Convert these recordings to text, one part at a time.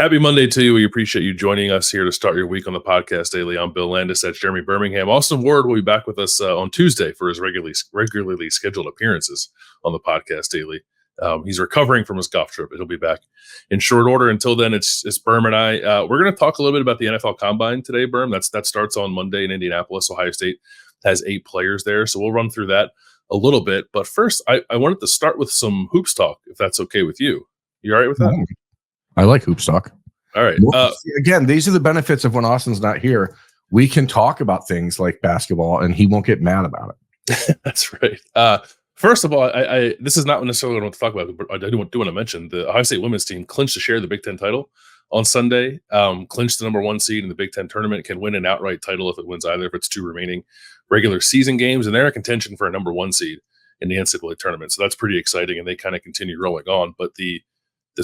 Happy Monday to you. We appreciate you joining us here to start your week on the podcast daily. I'm Bill Landis. That's Jeremy Birmingham. Austin Ward will be back with us on Tuesday for his regularly scheduled appearances on the podcast daily. He's recovering from his golf trip, but he'll be back in short order. Until then, it's Berm and I. We're going to talk a little bit about the NFL Combine today, Berm. That starts on Monday in Indianapolis. Ohio State has 8 players there, so we'll run through that a little bit. But first, I wanted to start with some hoops talk, if that's okay with you. You all right with that? I like hoops talk. All right. Again, these are the benefits of when Austin's not here. We can talk about things like basketball, and he won't get mad about it. That's right. First of all, I this is not necessarily what I want to talk about, but I do want to mention the Ohio State women's team clinched to share the Big Ten title on Sunday. Clinched the number 1 seed in the Big Ten tournament. Can win an outright title if it wins either of its 2 remaining regular season games, and they're in contention for a number 1 seed in the NCAA tournament. So that's pretty exciting, and they kind of continue rolling on. But the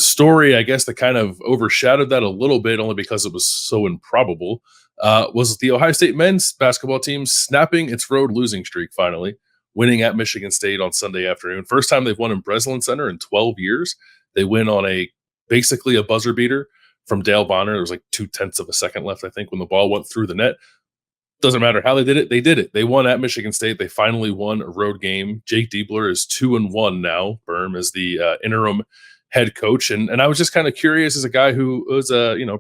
story, I guess, that kind of overshadowed that a little bit, only because it was so improbable, was the Ohio State men's basketball team snapping its road losing streak, finally, winning at Michigan State on Sunday afternoon. First time they've won in Breslin Center in 12 years. They win on basically a buzzer beater from Dale Bonner. There was like 0.2 of a second left, I think, when the ball went through the net. Doesn't matter how they did it. They did it. They won at Michigan State. They finally won a road game. Jake Diebler is 2-1 now. Berm is the interim head coach. And I was just kind of curious, as a guy who was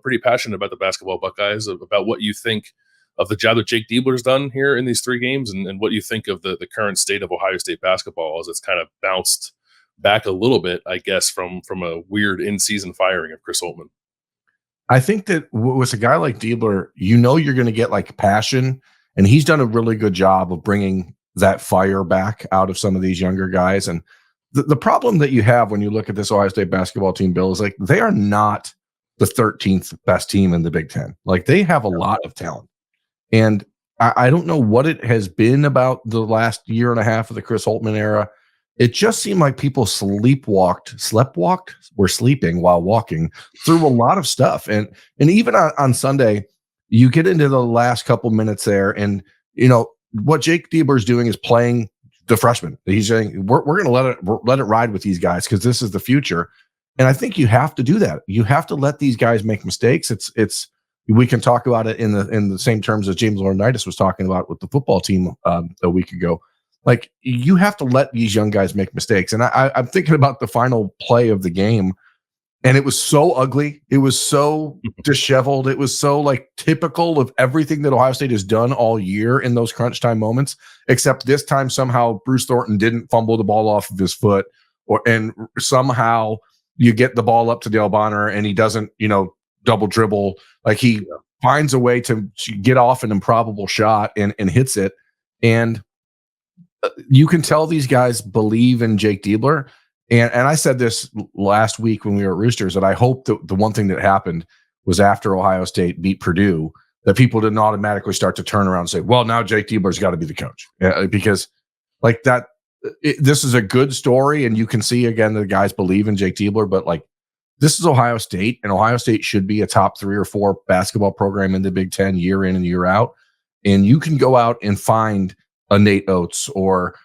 pretty passionate about the basketball Buckeyes, about what you think of the job that Jake Diebler's done here in these 3 games, and what you think of the current state of Ohio State basketball as it's kind of bounced back a little bit, I guess, from a weird in-season firing of Chris Holtmann. I think that with a guy like Diebler, you're going to get like passion, and he's done a really good job of bringing that fire back out of some of these younger guys. And the problem that you have when you look at this Ohio State basketball team, Bill, is like they are not the 13th best team in the Big Ten. Like they have a lot of talent. And I don't know what it has been about the last year and a half of the Chris Holtmann era. It just seemed like people were sleeping while walking through a lot of stuff. And even on Sunday, you get into the last couple minutes there, and what Jake Diebler is doing is playing the freshman. He's saying we're going to let it ride with these guys because this is the future. And I think you have to do that. You have to let these guys make mistakes. We can talk about it in the same terms as James Laurinaitis was talking about with the football team a week ago. Like, you have to let these young guys make mistakes. And I'm thinking about the final play of the game, and it was so ugly. It was so disheveled. It was so like typical of everything that Ohio State has done all year in those crunch time moments, except this time somehow Bruce Thornton didn't fumble the ball off of his foot, and somehow you get the ball up to Dale Bonner and he doesn't, double dribble. Like he finds a way to get off an improbable shot and hits it. And you can tell these guys believe in Jake Diebler. And I said this last week when we were at Roosters, that I hope that the one thing that happened was after Ohio State beat Purdue, that people didn't automatically start to turn around and say, well, now Jake Diebler's got to be the coach. Because like that, this is a good story. And you can see, again, the guys believe in Jake Diebler, but like, this is Ohio State, and Ohio State should be a top 3 or 4 basketball program in the Big Ten year in and year out. And you can go out and find a Nate Oates or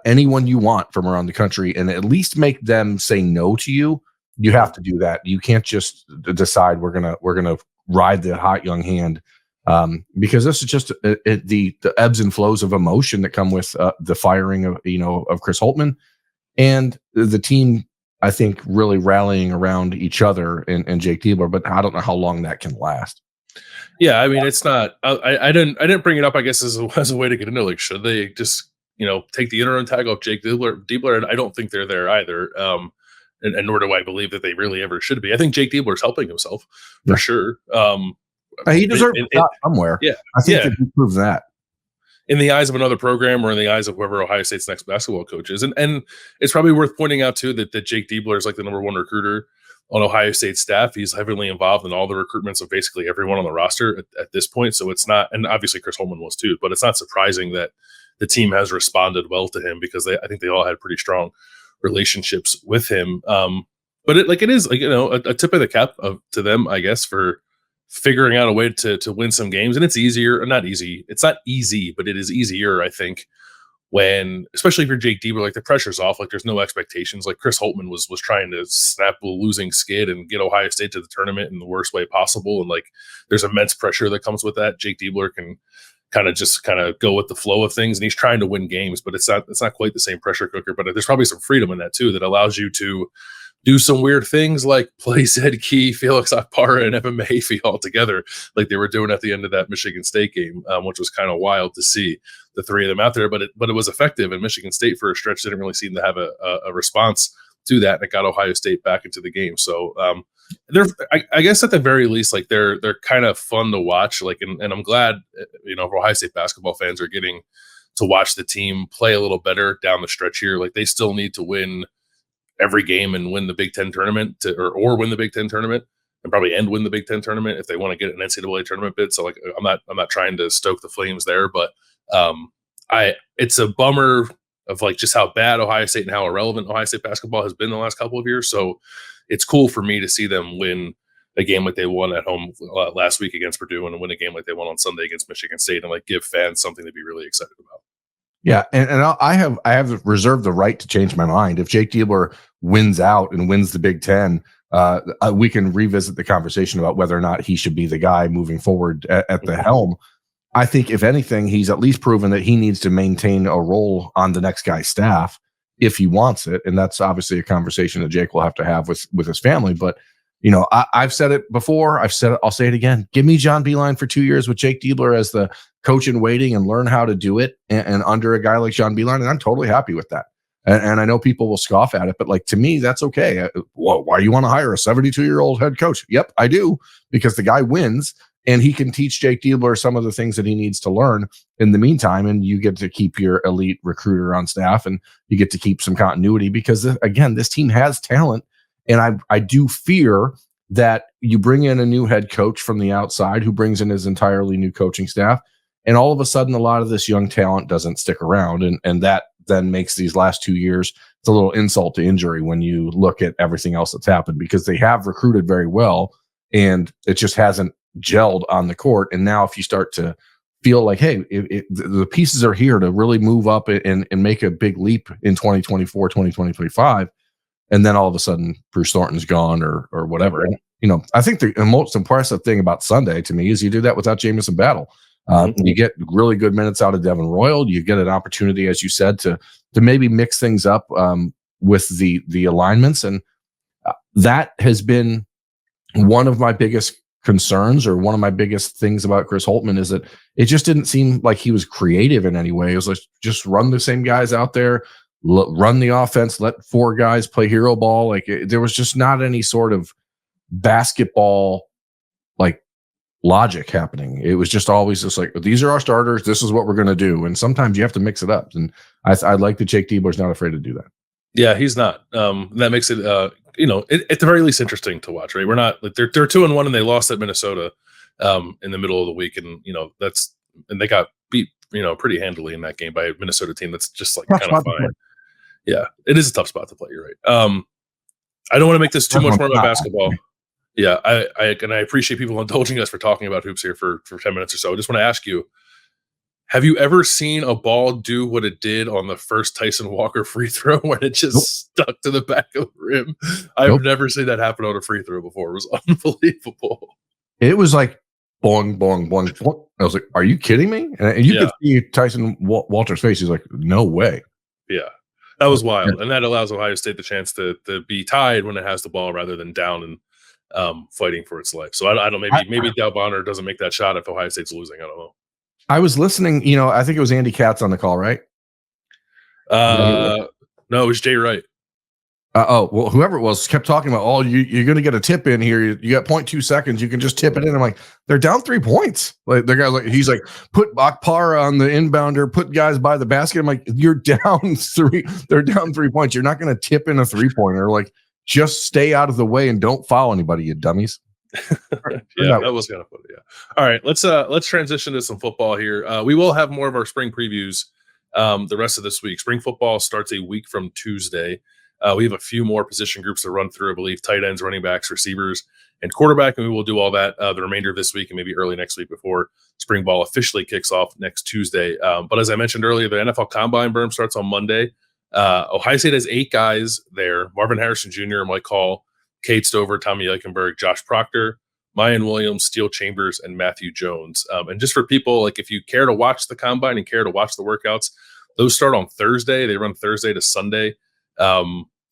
anyone you want from around the country and at least make them say no to you. You have to do that. You can't just decide we're gonna ride the hot young hand, because this is just the ebbs and flows of emotion that come with the firing of Chris Holtmann and the team, I think, really rallying around each other and Jake Diebler. But I don't know how long that can last. Yeah, I mean, it's not. I didn't bring it up, I guess, as a way to get into, like, should they just take the interim tag off Jake Diebler? And I don't think they're there either. And nor do I believe that they really ever should be. I think Jake Diebler is helping himself for sure. He deserves a shot somewhere. Yeah, I think that he proves that. In the eyes of another program, or in the eyes of whoever Ohio State's next basketball coach is. And it's probably worth pointing out, too, that Jake Diebler is like the number 1 recruiter on Ohio State staff. He's heavily involved in all the recruitments of basically everyone on the roster at this point. So it's not, and obviously Chris Holtmann was too, but it's not surprising that the team has responded well to him, because I think they all had pretty strong relationships with him. But it is like, a tip of the cap to them, I guess, for figuring out a way to win some games. And it's easier, or not easy. It's not easy, but it is easier, I think, when, especially if you're Jake Diebler, like the pressure's off, like there's no expectations. Like Chris Holtmann was trying to snap a losing skid and get Ohio State to the tournament in the worst way possible, and like there's immense pressure that comes with that. Jake Diebler can kind of go with the flow of things, and he's trying to win games, but it's not quite the same pressure cooker. But there's probably some freedom in that too that allows you to do some weird things like play Zed Key, Felix Akpara, and Evan Mahaffey all together, like they were doing at the end of that Michigan State game, which was kind of wild to see the three of them out there. But it was effective, and Michigan State for a stretch didn't really seem to have a response to that, and it got Ohio State back into the game. So they're, I guess at the very least, like they're kind of fun to watch. Like, and I'm glad, Ohio State basketball fans are getting to watch the team play a little better down the stretch here. Like they still need to win every game and win the Big Ten tournament or win the Big Ten tournament and probably win the Big Ten tournament if they want to get an NCAA tournament bid. So like, I'm not trying to stoke the flames there, but it's a bummer of like just how bad Ohio State and how irrelevant Ohio State basketball has been the last couple of years. So it's cool for me to see them win a game like they won at home last week against Purdue and win a game like they won on Sunday against Michigan State and like give fans something to be really excited about. Yeah, and I have reserved the right to change my mind. If Jake Diebler wins out and wins the Big Ten, we can revisit the conversation about whether or not he should be the guy moving forward at the helm. I think, if anything, he's at least proven that he needs to maintain a role on the next guy's staff if he wants it, and that's obviously a conversation that Jake will have to have with his family. But I've said it before. I've said it. I'll say it again. Give me John Beilein for 2 years with Jake Diebler as the coach in waiting and learn how to do it and under a guy like John Beilein, and I'm totally happy with that. And I know people will scoff at it, but like to me, that's okay. Well, why do you want to hire a 72-year-old head coach? Yep, I do, because the guy wins and he can teach Jake Diebler some of the things that he needs to learn in the meantime. And you get to keep your elite recruiter on staff and you get to keep some continuity because, again, this team has talent. And I do fear that you bring in a new head coach from the outside who brings in his entirely new coaching staff. And all of a sudden, a lot of this young talent doesn't stick around. And that then makes these last 2 years, it's a little insult to injury when you look at everything else that's happened, because they have recruited very well and it just hasn't gelled on the court. And now if you start to feel like, hey, the pieces are here to really move up and make a big leap in 2024, 2025, and then all of a sudden Bruce Thornton's gone or whatever. And, I think the most impressive thing about Sunday to me is you do that without Jamison Battle. You get really good minutes out of Devin Royal. You get an opportunity, as you said, to maybe mix things up with the alignments. And that has been one of my biggest concerns, or one of my biggest things about Chris Holtmann, is that it just didn't seem like he was creative in any way. It was like, just run the same guys out there, run the offense, let four guys play hero ball. Like there was just not any sort of basketball like logic happening. It was just always just like, these are our starters, this is what we're going to do. And sometimes you have to mix it up. And I like that Jake Diebler's not afraid to do that. Yeah, he's not. That makes it, at the very least interesting to watch, right? We're not like they're 2-1 and they lost at Minnesota in the middle of the week. And, and they got beat, pretty handily in that game by a Minnesota team that's just like kind of fine. Yeah, it is a tough spot to play. You're right. I don't want to make this too much more about basketball. Yeah, I appreciate people indulging us for talking about hoops here for 10 minutes or so. I just want to ask you, have you ever seen a ball do what it did on the first Tyson Walker free throw when it just stuck to the back of the rim? I've never seen that happen on a free throw before. It was unbelievable. It was like boing, boing, boing, boing. I was like, are you kidding me? And you could see Tyson Walter's face. He's like, no way. Yeah, that was wild. And that allows Ohio State the chance to be tied when it has the ball rather than down and fighting for its life. So I don't, maybe Dal Bonner doesn't make that shot if Ohio State's losing. I don't know. I was listening, I think it was Andy Katz on the call, right? No, it was Jay Wright. Well, whoever it was kept talking about, you're going to get a tip in here. You got 0.2 seconds. You can just tip it in. I'm like, they're down 3 points. Like the guy's like, he's like, put Akpara on the inbounder, put guys by the basket. I'm like, you're down 3. They're down 3 points. You're not going to tip in a 3-pointer. Like, just stay out of the way and don't foul anybody, you dummies. Yeah, that was kind of funny. Yeah. All right, let's transition to some football here. We will have more of our spring previews the rest of this week. Spring football starts a week from Tuesday. We have a few more position groups to run through, I believe, tight ends, running backs, receivers, and quarterback, and we will do all that the remainder of this week and maybe early next week before spring ball officially kicks off next Tuesday. But as I mentioned earlier, the NFL Combine berm starts on Monday. Ohio State has 8 guys there: Marvin Harrison Jr., Mike Hall, Kate Stover, Tommy Eichenberg, Josh Proctor, Mayan Williams, Steele Chambers, and Matthew Jones. And just for people, like if you care to watch the Combine and care to watch the workouts, those start on Thursday. They run Thursday to Sunday.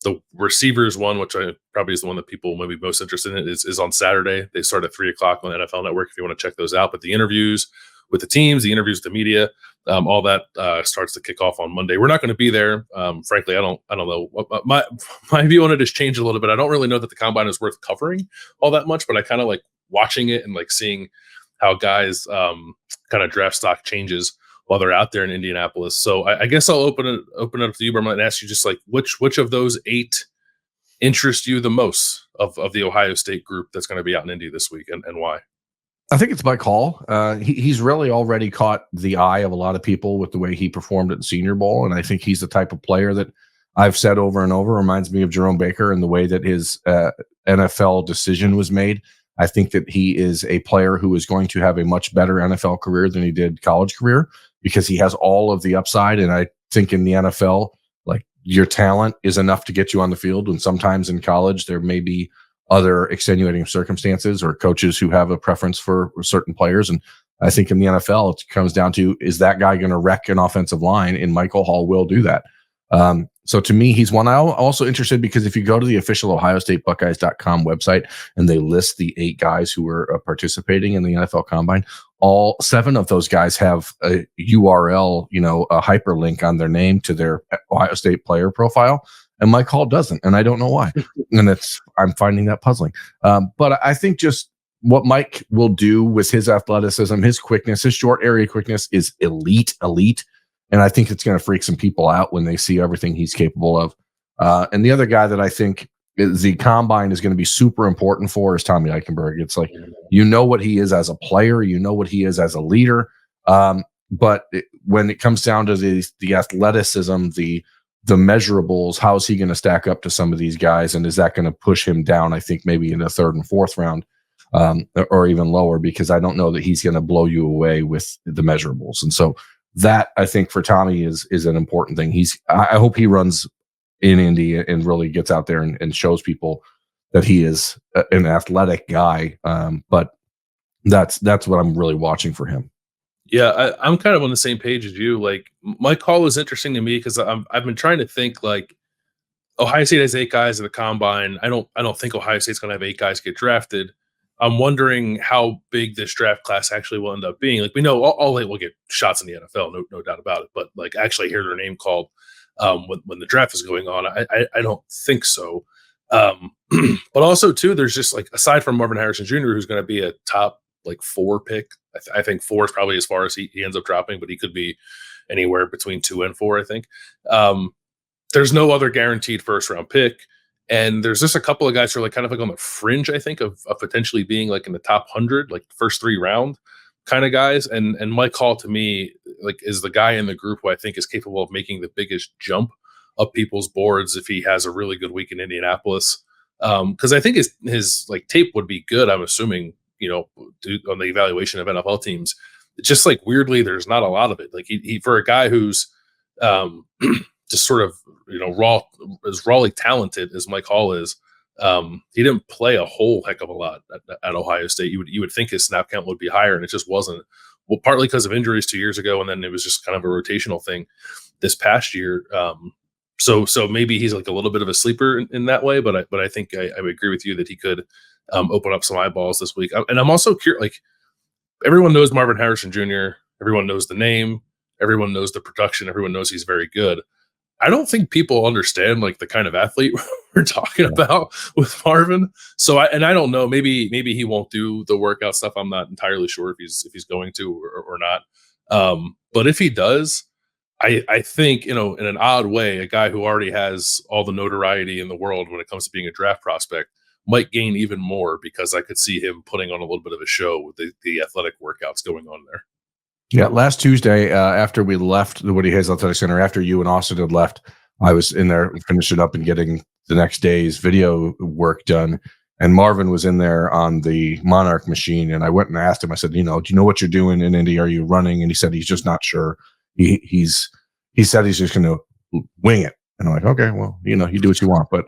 The receivers one, which I probably is the one that people may be most interested in, is on Saturday. They start at 3:00 on the NFL Network if you want to check those out. But the interviews with the teams, the interviews with the media, all that starts to kick off on Monday. We're not going to be there. Frankly, I don't know. My view on it has changed a little bit. I don't really know that the Combine is worth covering all that much, but I kind of like watching it and like seeing how guys kind of draft stock changes while they're out there in Indianapolis. So I guess I'll open it up to you, but I'm going to ask you just like which of those 8 interest you the most of the Ohio State group that's going to be out in Indy this week, and why? I think it's Mike Hall. He's really already caught the eye of a lot of people with the way he performed at the Senior Bowl, and I think he's the type of player that I've said over and over reminds me of Jerome Baker and the way that his NFL decision was made. I think that he is a player who is going to have a much better NFL career than he did college career because he has all of the upside. And I think in the NFL, like your talent is enough to get you on the field. And sometimes in college, there may be other extenuating circumstances or coaches who have a preference for certain players. And I think in the NFL, it comes down to, is that guy going to wreck an offensive line? And Michael Hall will do that. So to me, he's one. I'm also interested because if you go to the official OhioStateBuckeyes.com website and they list the 8 guys who are participating in the NFL Combine, all 7 of those guys have a URL, a hyperlink on their name to their Ohio State player profile. And Mike Hall doesn't. And I don't know why. And I'm finding that puzzling. But I think just what Mike will do with his athleticism, his quickness, his short area quickness is elite. And I think it's going to freak some people out when they see everything he's capable of. And the other guy that I think the Combine is going to be super important for is Tommy Eichenberg. It's like, what he is as a player, what he is as a leader. But when it comes down to the athleticism, the measurables, how is he going to stack up to some of these guys? And is that going to push him down, I think, maybe in the 3rd and 4th round or even lower? Because I don't know that he's going to blow you away with the measurables. And so that, I think, for Tommy is an important thing. I hope he runs in Indy and really gets out there and shows people that he is an athletic guy. But that's what I'm really watching for him. Yeah, I'm kind of on the same page as you. Like, Mike Hall is interesting to me because I've been trying to think, like, Ohio State has 8 guys at the Combine. I don't think Ohio State's going to have 8 guys get drafted. I'm wondering how big this draft class actually will end up being. Like, we know all 8 will get shots in the NFL, no doubt about it. But like, actually hear their name called when the draft is going on, I don't think so. But also too, there's just like, aside from Marvin Harrison Jr., who's going to be a top like 4 pick. I think 4 is probably as far as he ends up dropping, but he could be anywhere between 2 and 4. I think there's no other guaranteed 1st round pick. And there's just a couple of guys who are like kind of like on the fringe, I think, of potentially being like in the top 100, like first 3 round kind of guys. And Mike Hall, to me, like, is the guy in the group who I think is capable of making the biggest jump up people's boards if he has a really good week in Indianapolis. Because I think his like tape would be good, I'm assuming, on the evaluation of NFL teams. It's just like, weirdly, there's not a lot of it. Like, he for a guy who's just sort of, as rawly talented as Mike Hall is, he didn't play a whole heck of a lot at Ohio State. You would think his snap count would be higher, and it just wasn't. Well, partly because of injuries 2 years ago, and then it was just kind of a rotational thing this past year. So maybe he's like a little bit of a sleeper in that way, but I think I would agree with you that he could open up some eyeballs this week. And I'm also curious, like, everyone knows Marvin Harrison Jr., everyone knows the name, everyone knows the production, everyone knows he's very good. I don't think people understand like the kind of athlete we're talking about with Marvin. So I don't know, maybe he won't do the workout stuff. I'm not entirely sure if he's going to or not. But if he does, I think, in an odd way, a guy who already has all the notoriety in the world when it comes to being a draft prospect might gain even more, because I could see him putting on a little bit of a show with the athletic workouts going on there. Yeah, last Tuesday, after we left the Woody Hayes Athletic Center, after you and Austin had left, I was in there finishing up and getting the next day's video work done. And Marvin was in there on the Monarch machine. And I went and asked him, I said, do you know what you're doing in Indy? Are you running? And he said, he's just not sure. He said he's just going to wing it. And I'm like, okay, well, you do what you want. But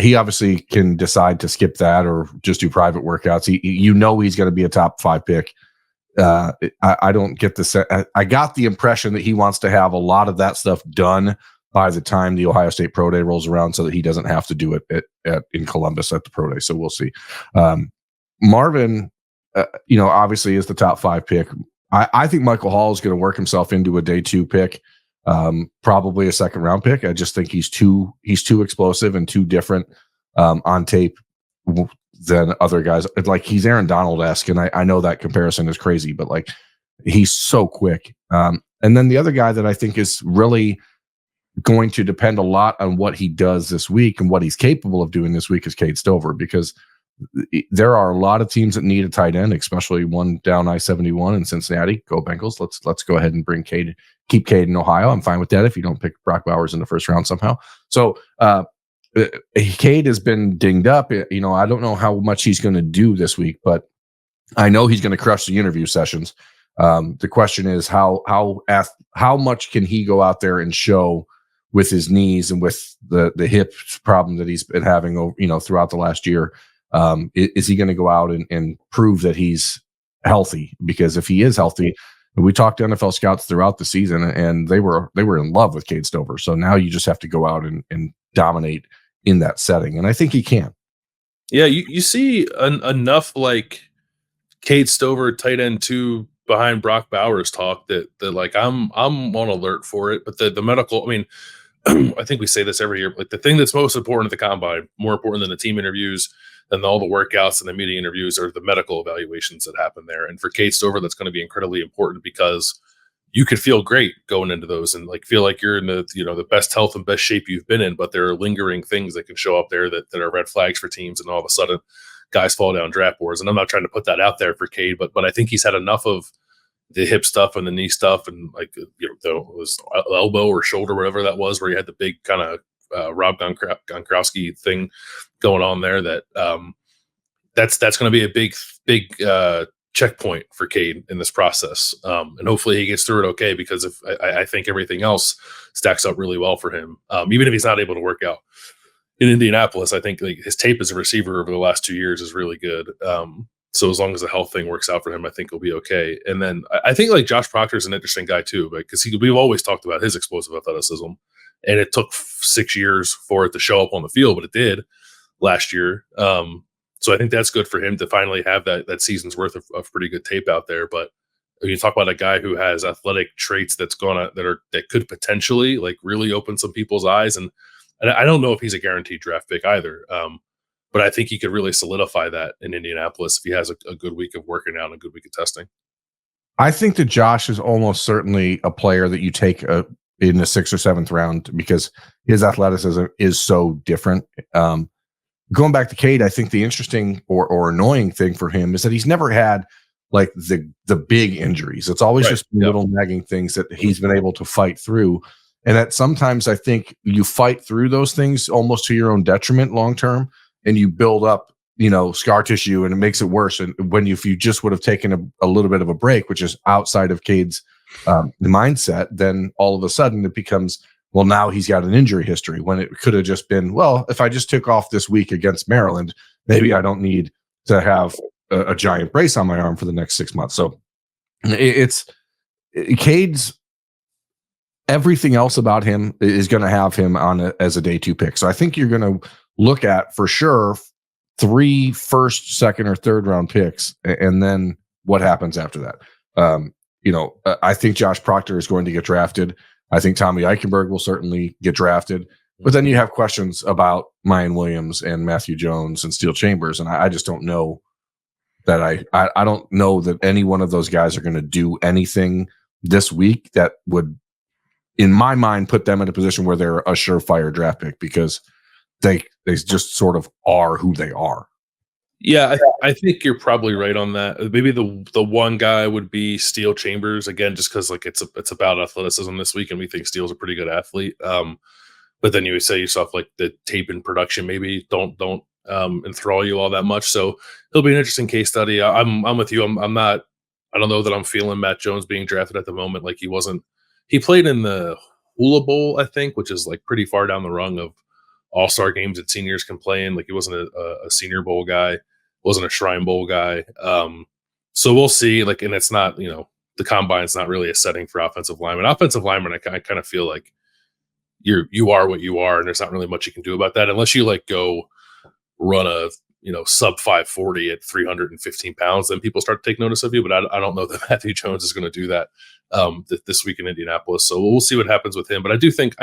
he obviously can decide to skip that or just do private workouts. He's going to be a top 5 pick. I don't get the I got the impression that he wants to have a lot of that stuff done by the time the Ohio State Pro Day rolls around, so that he doesn't have to do it in Columbus at the Pro Day. So we'll see. Marvin, obviously is the top 5 pick. I think Michael Hall is going to work himself into a day 2 pick, probably a second round pick. I just think he's too explosive and too different on tape than other guys. It's like he's Aaron Donald-esque, and I know that comparison is crazy, but like he's so quick. And then the other guy that I think is really going to depend a lot on what he does this week and what he's capable of doing this week is Cade Stover, because there are a lot of teams that need a tight end, especially one down I-71 in Cincinnati. Go Bengals. Let's go ahead and bring Cade, keep Cade in Ohio. I'm fine with that if you don't pick Brock Bowers in the first round somehow. So Cade has been dinged up. I don't know how much he's going to do this week, but I know he's going to crush the interview sessions. The question is how much can he go out there and show with his knees and with the hip problem that he's been having throughout the last year. Is he going to go out and prove that he's healthy? Because if he is healthy, we talked to NFL scouts throughout the season, and they were in love with Cade Stover. So now you just have to go out and dominate in that setting, and I think he can. Yeah, you see enough like Cade Stover tight end 2 behind Brock Bowers talk that like I'm on alert for it. But the medical, I mean, I think we say this every year. Like the thing that's most important at the combine, more important than the team interviews and all the workouts and the media interviews, are the medical evaluations that happen there. And for Cade Stover, that's going to be incredibly important, because you could feel great going into those and like feel like you're in the best health and best shape you've been in, but there are lingering things that can show up there that are red flags for teams, and all of a sudden guys fall down draft boards. And I'm not trying to put that out there for Cade, but I think he's had enough of the hip stuff and the knee stuff, and like it was elbow or shoulder, whatever that was, where he had the big kind of Rob Gronkowski thing going on there. That that's going to be a big checkpoint for Cade in this process, and hopefully he gets through it okay, because if I think everything else stacks up really well for him, even if he's not able to work out in Indianapolis. I think like his tape as a receiver over the last 2 years is really good. So as long as the health thing works out for him, I think he'll be okay. And then I think like Josh Proctor is an interesting guy too, because we've always talked about his explosive athleticism, and it took 6 years for it to show up on the field, but it did last year. So I think that's good for him to finally have that season's worth of pretty good tape out there. But when you talk about a guy who has athletic traits that could potentially like really open some people's eyes, and I don't know if he's a guaranteed draft pick either. But I think he could really solidify that in Indianapolis if he has a good week of working out and a good week of testing. I think that Josh is almost certainly a player that you take in the 6th or 7th round, because his athleticism is so different. Going back to Cade, I think the interesting or annoying thing for him is that he's never had like the big injuries. It's always just little nagging things that he's been able to fight through. And that sometimes I think you fight through those things almost to your own detriment long term, and you build up, scar tissue, and it makes it worse. And if you just would have taken a little bit of a break, which is outside of Cade's mindset, then all of a sudden it becomes, well, now he's got an injury history, when it could have just been, well, if I just took off this week against Maryland, maybe I don't need to have a giant brace on my arm for the next 6 months. So it's Cade's, everything else about him is going to have him on as a day 2 pick. So I think you're going to look at for sure 3 first, second, or third round picks, and then what happens after that. I think Josh Proctor is going to get drafted. I think Tommy Eichenberg will certainly get drafted. But then you have questions about Mayan Williams and Matthew Jones and Steel Chambers, and I just don't know that I don't know that any one of those guys are going to do anything this week that would, in my mind, put them in a position where they're a surefire draft pick, because they just sort of are who they are. Yeah, I think you're probably right on that. Maybe the one guy would be Steel Chambers, again, just because like it's about athleticism this week, and we think Steel's a pretty good athlete. but then you would say yourself like the tape and production maybe don't enthrall you all that much. So it'll be an interesting case study. I'm with you. I'm not. I don't know that I'm feeling Matt Jones being drafted at the moment. Like he wasn't. He played in the Hula Bowl, I think, which is like pretty far down the rung of all-star games that seniors can play in. Like he wasn't a Senior Bowl guy, wasn't a Shrine Bowl guy. So we'll see. Like, and it's not, the combine's not really a setting for offensive linemen. Offensive linemen, I kind of feel like you are what you are, and there's not really much you can do about that unless you like go run a sub 540 at 315 pounds. Then people start to take notice of you. But I don't know that Matthew Jones is going to do that this week in Indianapolis. So we'll see what happens with him. But I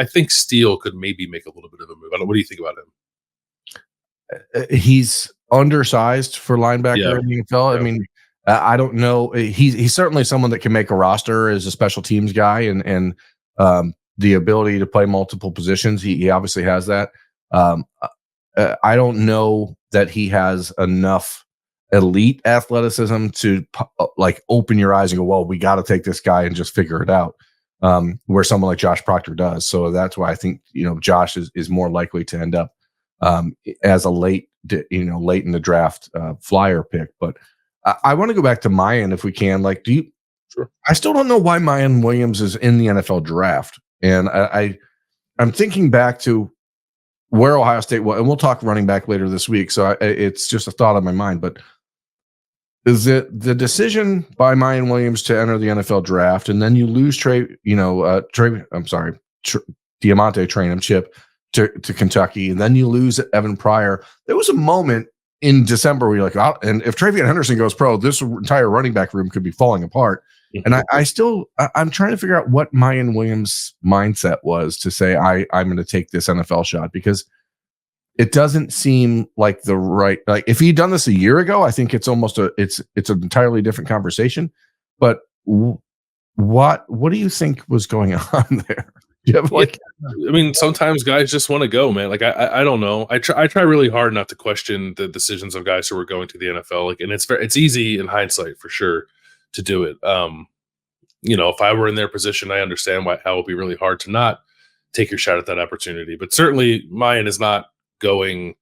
think Steele could maybe make a little bit of a move. What do you think about him? He's undersized for linebacker in the NFL. Yeah. I mean, I don't know. He's certainly someone that can make a roster as a special teams guy, and the ability to play multiple positions. He obviously has that. I don't know that he has enough elite athleticism to like open your eyes and go, well, we got to take this guy and just figure it out. Where someone like Josh Proctor does. So that's why I think, Josh is more likely to end up as a late in the draft flyer pick. But I want to go back to Mayan if we can. Like, Sure. I still don't know why Mayan Williams is in the NFL draft. And I'm thinking back to where Ohio State was, and we'll talk running back later this week. So it's just a thought on my mind. But is it the decision by Mayan Williams to enter the NFL draft, and then you lose Diamante Trainham Chip to Kentucky, and then you lose Evan Pryor? There was a moment in December where you're like, oh, and if Travion Henderson goes pro, this entire running back room could be falling apart. And I'm trying to figure out what Mayan Williams' mindset was to say, I'm going to take this NFL shot, because it doesn't seem like the right, like if he'd done this a year ago, I think it's almost it's an entirely different conversation. But what do you think was going on there? You have sometimes guys just want to go, man. Like I don't know. I try really hard not to question the decisions of guys who are going to the NFL. Like, and it's easy in hindsight for sure to do it. If I were in their position, I understand how it would be really hard to not take your shot at that opportunity. But certainly Mayan is not going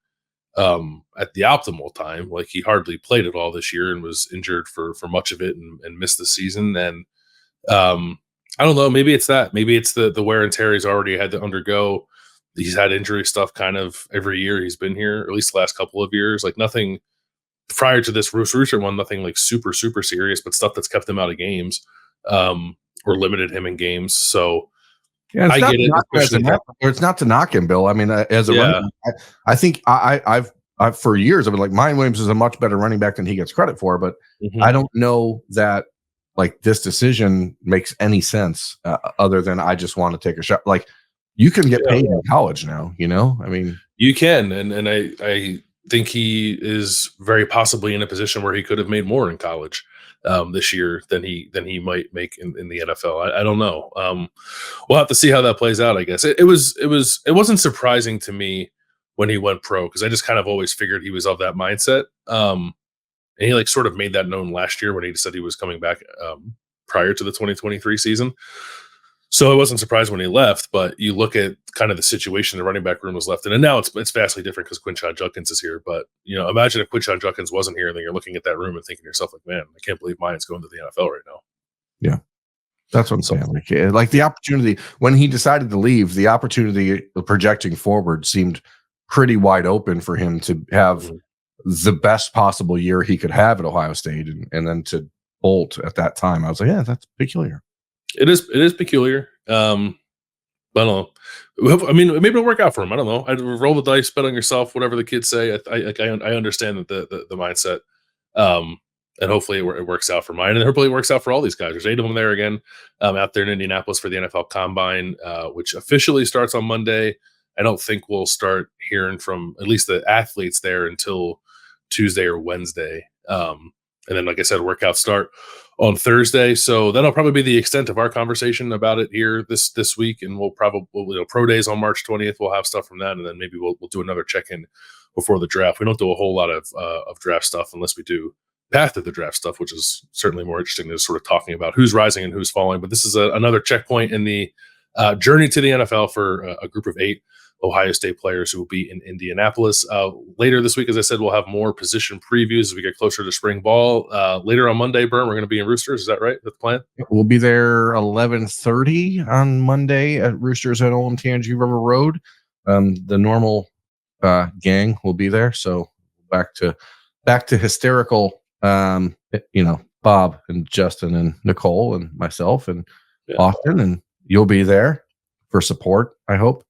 at the optimal time. Like, he hardly played at all this year and was injured for much of it and missed the season. And I don't know, maybe it's that. Maybe it's the wear and tear he's already had to undergo. He's had injury stuff kind of every year he's been here, or at least the last couple of years. Like, nothing prior to this Rooster one, nothing like super, super serious, but stuff that's kept him out of games or limited him in games. So yeah, I get it. It's not to knock him, Bill. I mean, as a running back, I think I've for years I've been like, Mayan Williams is a much better running back than he gets credit for, but I don't know that like this decision makes any sense other than I just want to take a shot. Like, you can get paid in college now, I mean, you can, and I think he is very possibly in a position where he could have made more in college this year than he might make in the NFL. I don't know. We'll have to see how that plays out. I guess it wasn't surprising to me when he went pro, because I just kind of always figured he was of that mindset. And he like sort of made that known last year when he said he was coming back prior to the 2023 season. So I wasn't surprised when he left, but you look at kind of the situation the running back room was left in, and now it's vastly different because Quinshon Judkins is here. But imagine if Quinshon Judkins wasn't here, and then you're looking at that room and thinking to yourself, like, man, I can't believe Mayan's going to the NFL right now. Yeah, that's what I'm saying. Like the opportunity when he decided to leave, the opportunity projecting forward seemed pretty wide open for him to have the best possible year he could have at Ohio State, and then to bolt at that time. I was like, yeah, that's peculiar. It is peculiar. I don't know. I mean, maybe it'll work out for him. I don't know. I'd roll the dice, bet on yourself, whatever the kids say. I understand that the mindset, and hopefully it works out for mine, and hopefully it works out for all these guys. There's 8 of them there again, out there in Indianapolis for the NFL Combine, which officially starts on Monday. I don't think we'll start hearing from at least the athletes there until Tuesday or Wednesday. And then, like I said, workouts start on Thursday. So that'll probably be the extent of our conversation about it here this week. And we'll probably, pro days on March 20th, we'll have stuff from that. And then maybe we'll do another check-in before the draft. We don't do a whole lot of draft stuff unless we do path to the draft stuff, which is certainly more interesting than sort of talking about who's rising and who's falling. But this is another checkpoint in the journey to the NFL for a group of 8 Ohio State players who will be in Indianapolis. Later this week, as I said, we'll have more position previews as we get closer to spring ball. Later on Monday, Burn, we're going to be in Roosters. Is that right? That's the plan? We'll be there 11:30 on Monday at Roosters at Old Tangi River Road. The normal gang will be there. So back to hysterical, Bob and Justin and Nicole and myself and Austin, and you'll be there for support, I hope.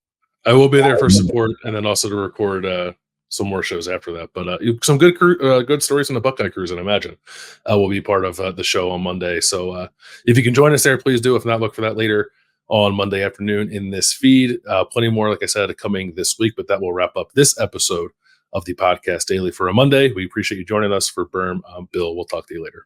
I will be there for support and then also to record some more shows after that. But some good stories from the Buckeye Cruise, and I imagine will be part of the show on Monday. So if you can join us there, please do. If not, look for that later on Monday afternoon in this feed. Plenty more, like I said, coming this week, but that will wrap up this episode of the Podcast Daily for a Monday. We appreciate you joining us. For Berm, Bill, we'll talk to you later.